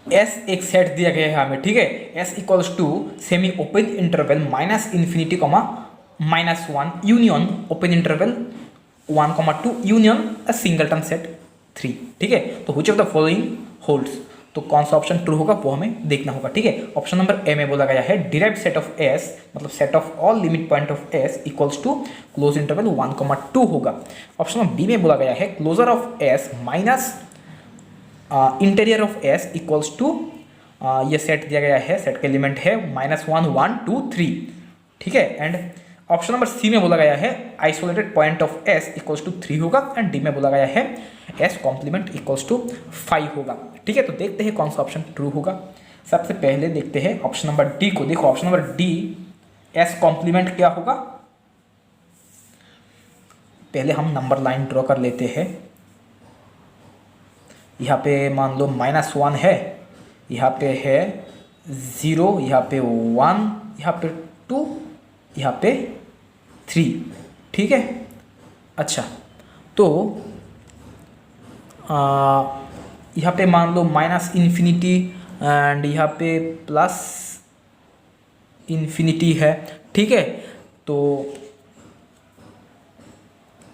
S एक set दिया गया है हमें, ठीक है। S equals to semi open interval minus infinity comma -1 union open interval 1, 2 union a singleton set 3, ठीक है। तो which of the following holds, तो कौन सा ऑप्शन ट्रू होगा वो हमें देखना होगा, ठीक है। ऑप्शन नंबर ए में बोला गया है डिराइव्ड सेट ऑफ एस, मतलब set of all limit point of S equals to close interval 1, 2 होगा। ऑप्शन नंबर बी में बोला गया है closure of S minus interior of S equals to, ये सेट दिया गया है, सेट का एलिमेंट है -1, 1, 2, 3, ठीक है। एंड ऑप्शन नंबर सी में बोला गया है isolated point of S equals to 3 होगा। एंड डी में बोला गया है एस कॉम्प्लीमेंट इक्वल्स टू 5 होगा, ठीक है। तो देखते हैं कौन सा ऑप्शन ट्रू होगा। सबसे पहले देखते हैं ऑप्शन नंबर डी को। देखो option number D S complement क्या होगा, पहले हम नंबर लाइन ड्रॉ कर लेते हैं। यहाँ पे मान लो -1 है, यहाँ पे है 0, यहाँ पे 1, यहाँ पे 2, यहाँ पे 3, ठीक है। अच्छा, तो यहाँ पे मान लो माइनस इन्फिनिटी एंड यहाँ पे प्लस इन्फिनिटी है, ठीक है। तो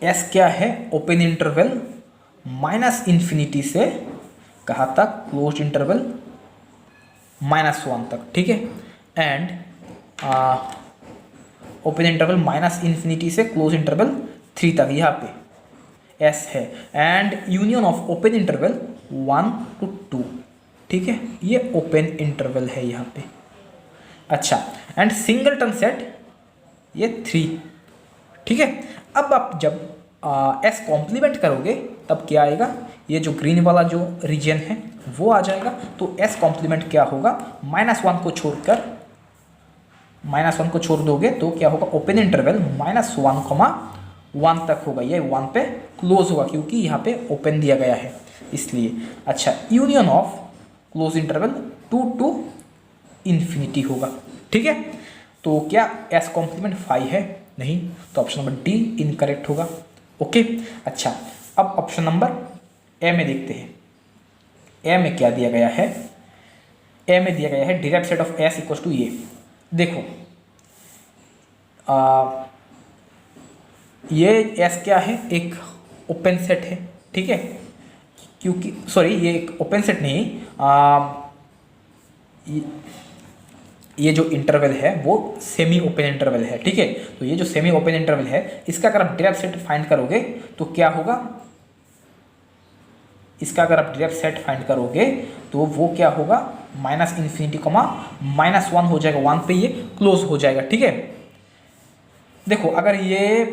एस क्या है, ओपन इंटरवल माइनस इन्फिनिटी से कहाँ तक, क्लोज इंटरवल -1 तक, ठीक है। And open interval minus infinity से क्लोज इंटरवल 3 तक, यहाँ पे एस है। And union of open interval 1 to 2, ठीक है, ये ओपन इंटरवल है यहाँ पे। अच्छा, एंड सिंगलटन सेट ये 3, ठीक है। अब आप जब एस कॉम्प्लीमेंट करोगे तब क्या आएगा, ये जो ग्रीन वाला जो रीजन है वो आ जाएगा। तो एस कॉम्प्लीमेंट क्या होगा, -1 को छोड़कर, -1 को छोड़ दोगे तो क्या होगा, ओपन इंटरवल -1, 1 तक होगा। ये 1 पे क्लोज होगा क्योंकि यहाँ पे ओपन दिया गया है इसलिए। अच्छा, union of close interval 2 to infinity होगा, ठीक है। तो क्या एस कॉम्प्लीमेंट 5 है, नहीं, तो ऑप्शन नंबर डी इनकरेक्ट होगा। ओके, अच्छा, अब ऑप्शन नंबर ए में देखते हैं। ए में क्या दिया गया है, ए में दिया गया है derived set of S equals to ये। देखो ये एस क्या है, एक ओपन सेट है, ठीक है। क्योंकि सॉरी, ये एक ओपन सेट नहीं, ये जो इंटरवल है वो सेमी ओपन इंटरवल है, ठीक है। तो ये जो सेमी ओपन इंटरवल है इसका अगर आप डिराइव्ड सेट फाइंड करोगे तो क्या होगा, इसका अगर आप डिराइव्ड सेट फाइंड करोगे तो वो क्या होगा, -इन्फिनिटी कॉमा -1 हो जाएगा, 1 पे ये क्लोज हो जाएगा, ठीक है। देखो अगर ये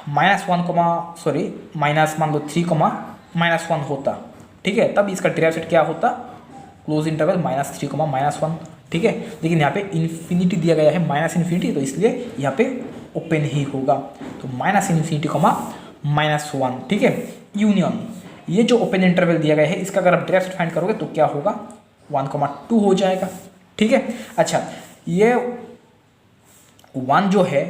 -1 कॉमा सॉरी माइनस मान लो 3 कॉमा -1 होता, ठीक है, तब इसका डिराइव्ड सेट क्या होता, क्लोज इंटरवल -3 कॉमा -1, ठीक है। लेकिन यहाँ पे इन्फिनिटी दिया गया है, -इन्फिनिटी, तो इसलिए यहाँ पे ओपन ही होगा। तो -इन्फिनिटी कॉमा -1, ठीक है। यूनियन, ये जो ओपन इंटरवल दिया गया है इसका अगर आप डायरेक्ट फाइंड करोगे तो क्या होगा, 1, 2 हो जाएगा, ठीक है। अच्छा, ये 1 जो है,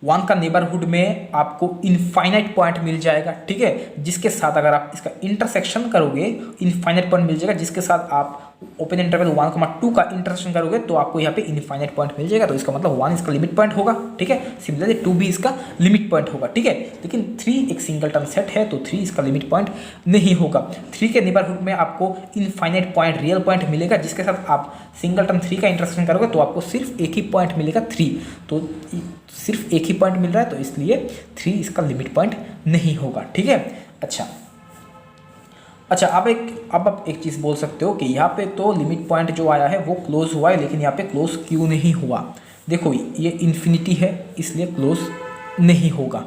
1 का नेबरहुड में आपको इनफाइनाइट पॉइंट मिल जाएगा, ठीक है, जिसके साथ अगर आप इसका इंटरसेक्शन करोगे इनफाइनाइट पॉइंट मिल जाएगा, जिसके साथ आप ओपन इंटरवल 1, 2 का इंटरसेक्शन करोगे तो आपको यहाँ पे इनफाइनाइट पॉइंट मिल जाएगा। तो इसका मतलब 1 इसका लिमिट पॉइंट होगा, ठीक है। सिमिलरली 2 भी इसका लिमिट पॉइंट होगा, ठीक है। लेकिन 3 एक सिंगलटन सेट है तो 3 इसका लिमिट पॉइंट नहीं होगा। 3 के नेबरहुड में आपको इनफाइनाइट पॉइंट, रियल पॉइंट मिलेगा, जिसके साथ आप सिंगलटन 3 का इंटरसेक्शन करोगे तो आपको सिर्फ एक ही पॉइंट मिलेगा, 3। तो सिर्फ एक ही पॉइंट मिल रहा है तो इसलिए 3 इसका लिमिट पॉइंट नहीं होगा, ठीक है। अच्छा, अब आप एक चीज़ बोल सकते हो कि यहाँ पे तो लिमिट पॉइंट जो आया है वो क्लोज हुआ है, लेकिन यहाँ पे क्लोज क्यों नहीं हुआ। देखो ये इन्फिनिटी है इसलिए क्लोज नहीं होगा।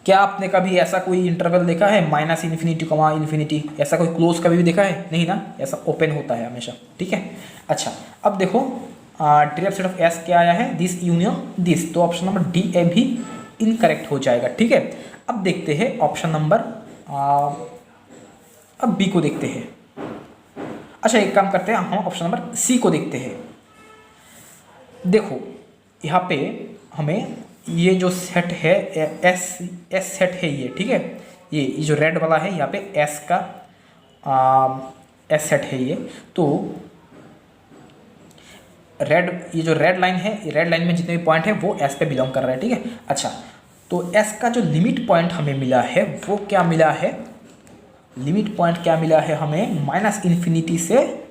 क्या आपने कभी ऐसा कोई इंटरवल देखा है -इन्फिनिटी कॉमा इन्फिनिटी, ऐसा कोई क्लोज कभी भी देखा है, नहीं ना, ऐसा ओपन होता है हमेशा, ठीक है। अच्छा, अब देखो डिराइव्ड सेट ऑफ एस क्या आया है, दिस यूनियन दिस, तो ऑप्शन नंबर डी ए भी इनकरेक्ट हो जाएगा, ठीक है। अब देखते हैं ऑप्शन नंबर, अब बी को देखते हैं। अच्छा, एक काम करते हैं, हम ऑप्शन नंबर सी को देखते हैं। देखो यहाँ पे हमें ये जो सेट है एस सेट है ये, ठीक है। ये जो रेड वाला है यहाँ पे एस का एस सेट है ये, तो रेड, ये जो रेड लाइन है, रेड लाइन में जितने भी पॉइंट है वो एस पे बिलोंग कर रहा है, ठीक है। अच्छा, तो एस का जो लिमिट पॉइंट हमें मिला है वो क्या मिला है, लिमिट पॉइंट क्या मिला है हमें, माइनस इन्फिनिटी से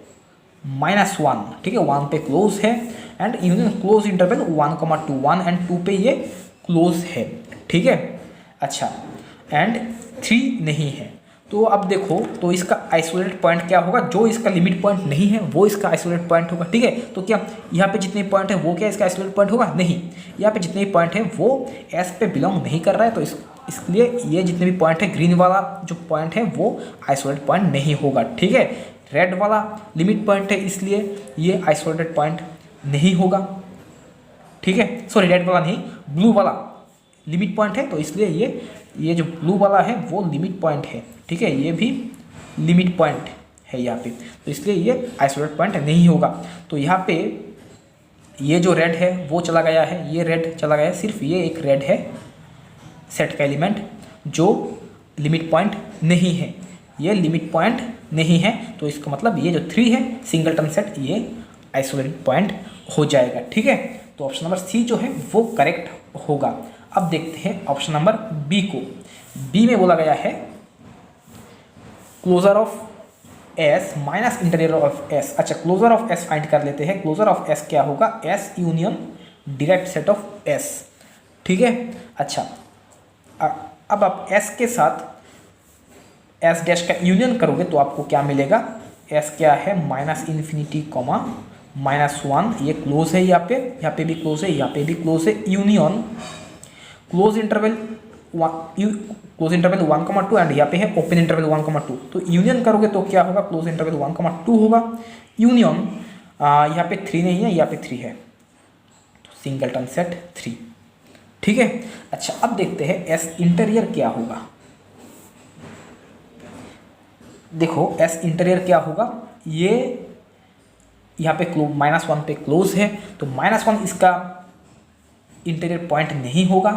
-1, ठीक है, 1 पे क्लोज है and union close interval 1,2, 1 and 2 पे ये क्लोज है, ठीक है। अच्छा, एंड 3 नहीं है, तो अब देखो, तो इसका आइसोलेटेड पॉइंट क्या होगा, जो इसका लिमिट पॉइंट नहीं है वो इसका आइसोलेटेड पॉइंट होगा, ठीक है। तो क्या यहाँ पे जितने पॉइंट है वो क्या इसका आइसोलेटेड पॉइंट होगा, नहीं, यहाँ पे जितने पॉइंट है वो एस पे बिलोंग नहीं कर रहा है, तो इसलिए ये जितने भी पॉइंट है, ग्रीन वाला जो पॉइंट है वो आइसोलेटेड पॉइंट नहीं होगा, ठीक है। रेड वाला लिमिट पॉइंट है, इसलिए ये आइसोलेटेड पॉइंट नहीं होगा, ठीक है। सॉरी, रेड वाला नहीं, ब्लू वाला लिमिट पॉइंट है, तो इसलिए ये जो ब्लू वाला है वो लिमिट पॉइंट है, ठीक है, ये भी लिमिट पॉइंट है यहाँ पे, तो इसलिए ये आइसोलेटेड पॉइंट नहीं होगा। तो यहाँ पे ये जो रेड है वो चला गया है, ये रेड चला गया है, सिर्फ ये एक रेड है सेट का एलिमेंट जो लिमिट पॉइंट नहीं है, ये लिमिट पॉइंट नहीं है, तो इसका मतलब ये जो 3 है सिंगलटन सेट, ये आइसोलेटेड पॉइंट हो जाएगा, ठीक है। तो ऑप्शन नंबर सी जो है वो करेक्ट होगा। अब देखते हैं ऑप्शन नंबर बी को। बी में बोला गया है closure of S minus interior of S. अच्छा, क्लोजर ऑफ एस फाइंड कर लेते हैं। क्लोजर ऑफ एस क्या होगा, S union direct set of S, ठीक है। अच्छा, अब आप एस के साथ एस डैश का यूनियन करोगे तो आपको क्या मिलेगा, एस क्या है, -∞, -1, ये क्लोज है, यहाँ पे भी क्लोज है, यहाँ पे भी क्लोज है, यूनियन क्लोज इंटरवल 1,2 एंड यहाँ पे है ओपन इंटरवल 1,2। तो यूनियन करोगे तो क्या होगा, क्लोज इंटरवल 1,2 होगा, यूनियन यहाँ पे 3 नहीं है, यहाँ पे 3 है, तो सिंगलटन सेट 3, ठीक है। अच्छा, अब देखते हैं एस इंटीरियर क्या होगा। देखो एस इंटीरियर क्या होगा, ये यहाँ पे -1 पे क्लोज है, तो -1 इसका इंटीरियर पॉइंट नहीं होगा,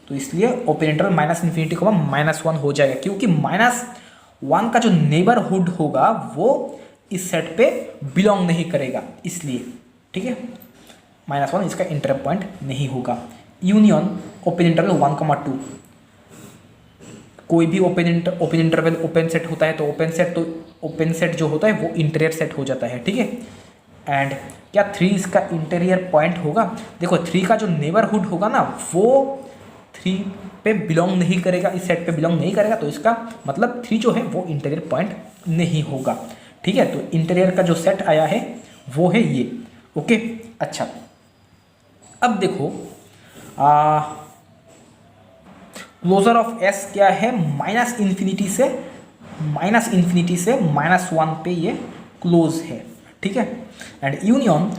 तो इसलिए ओपन इंटरवल -∞, -1 हो जाएगा, क्योंकि -1 का जो नेबरहुड होगा वो इस सेट पे बिलोंग नहीं करेगा, इसलिए, ठीक है, -1 इसका इंटीरियर पॉइंट नहीं होगा। यूनियन ओपन इंटरवल 1,2, कोई भी ओपन इंटरवल ओपन सेट होता है, तो ओपन सेट जो होता है वो इंटीरियर सेट हो जाता है, ठीक है। एंड क्या 3 इसका इंटीरियर पॉइंट होगा, देखो 3 का जो नेबरहुड होगा ना वो 3 पे बिलोंग नहीं करेगा, इस सेट पे बिलोंग नहीं करेगा, तो इसका मतलब 3 जो है वो इंटीरियर पॉइंट नहीं होगा, ठीक है। तो इंटीरियर का जो सेट आया है वो है ये, ओके। अच्छा, अब देखो क्लोजर ऑफ एस क्या है, -∞ से -1 पे ये क्लोज है, ठीक है। And union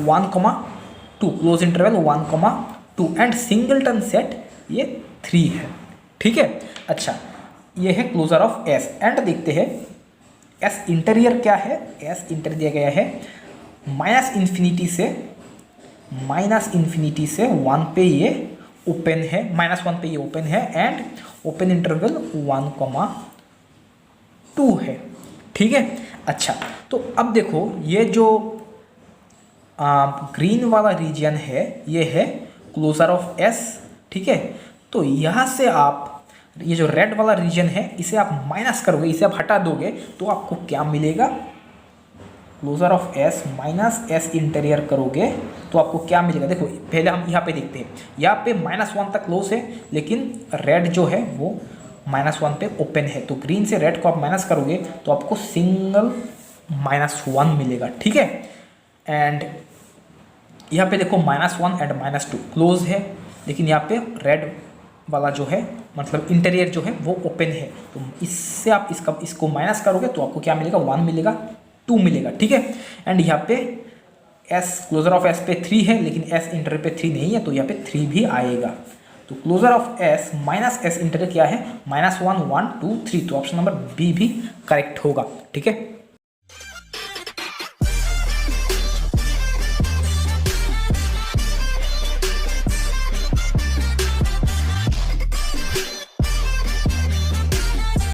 1,2, close interval 1,2 and singleton set ये 3 है, ठीक है। अच्छा, ये है क्लोजर ऑफ एस। एंड देखते हैं एस इंटीरियर क्या है, एस इंटीरियर दिया गया है -∞ से 1 पे ये ओपन है, -1 पे ये ओपन है एंड ओपन इंटरवल 1,2 है, ठीक है। अच्छा, तो अब देखो ये जो ग्रीन वाला रीजन है ये है क्लोजर ऑफ एस, ठीक है। तो यहाँ से आप ये जो रेड वाला रीजन है इसे आप माइनस करोगे, इसे आप हटा दोगे तो आपको क्या मिलेगा, closure of S minus S interior करोगे तो आपको क्या मिलेगा। देखो पहले हम यहाँ पे देखते हैं, यहाँ पे -1 तक क्लोज है, लेकिन रेड जो है वो -1 पे ओपन है, तो ग्रीन से रेड को आप माइनस करोगे तो आपको सिंगल -1 मिलेगा, ठीक है। एंड यहाँ पे देखो -1 एंड -2 क्लोज है, लेकिन यहाँ पे रेड वाला जो है मतलब इंटीरियर जो है वो ओपन है, तो इससे आप इसको माइनस करोगे तो आपको क्या मिलेगा, 1 मिलेगा, 2 मिलेगा, ठीक है। एंड यहाँ पे एस क्लोजर ऑफ एस पे 3 है, लेकिन एस इंटीरियर पे 3 नहीं है, तो यहाँ पे 3 भी आएगा। तो closure of S minus S interior क्या है, -1, 1, 2, 3, तो ऑप्शन नंबर बी भी करेक्ट होगा, ठीक है।